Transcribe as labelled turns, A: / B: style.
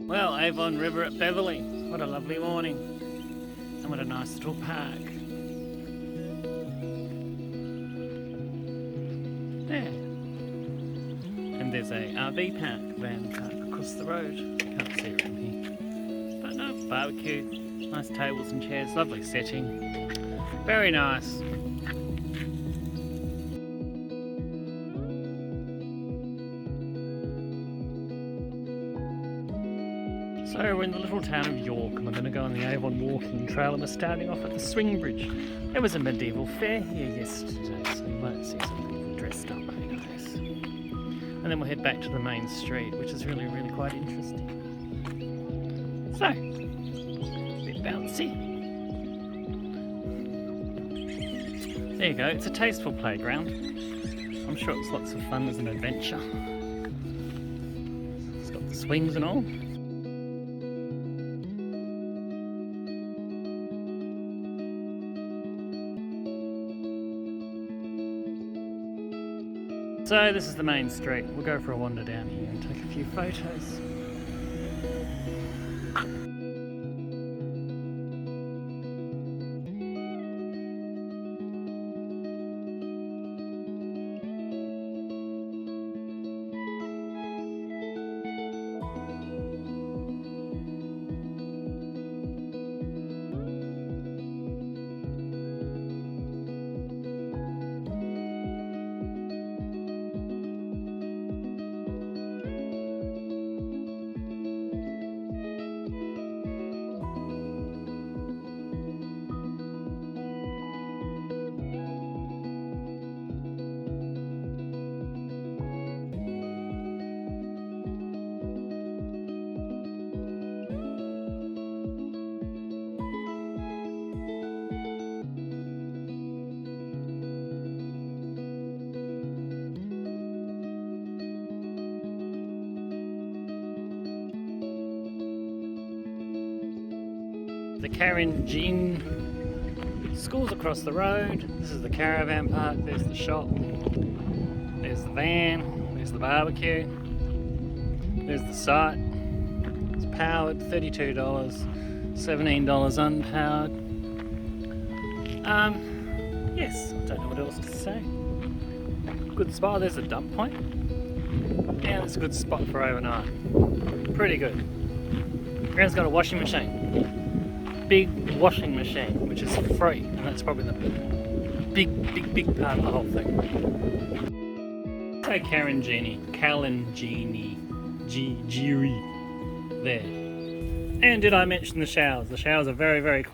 A: Well, Avon River at Beverley. What a lovely morning. And what a nice little park. Yeah. And there's a RV park, van park across the road. Can't see it from here. But no, barbecue, nice tables and chairs, lovely setting. Very nice. So we're in the little town of York and we're going to go on the Avon walking trail, and we're starting off at the swing bridge. There was a medieval fair here yesterday, so you might see some people dressed up, who knows. And then we'll head back to the main street, which is really quite interesting. So, a bit bouncy. There you go, it's a tasteful playground. I'm sure it's lots of fun as an adventure. It's got the swings and all. So this is the main street. We'll go for a wander down here and take a few photos. The Calindiri school's across the road. This is the caravan park. There's the shop. There's the van. There's the barbecue. There's the site. It's powered, $32, $17 unpowered. Yes, I don't know what else to say. Good spot. There's a dump point. Yeah, it's a good spot for overnight. Pretty good. Ground's got a washing machine. Big washing machine, which is free, and that's probably the big part of the whole thing. So Calindiri, there. And did I mention the showers? The showers are very clean.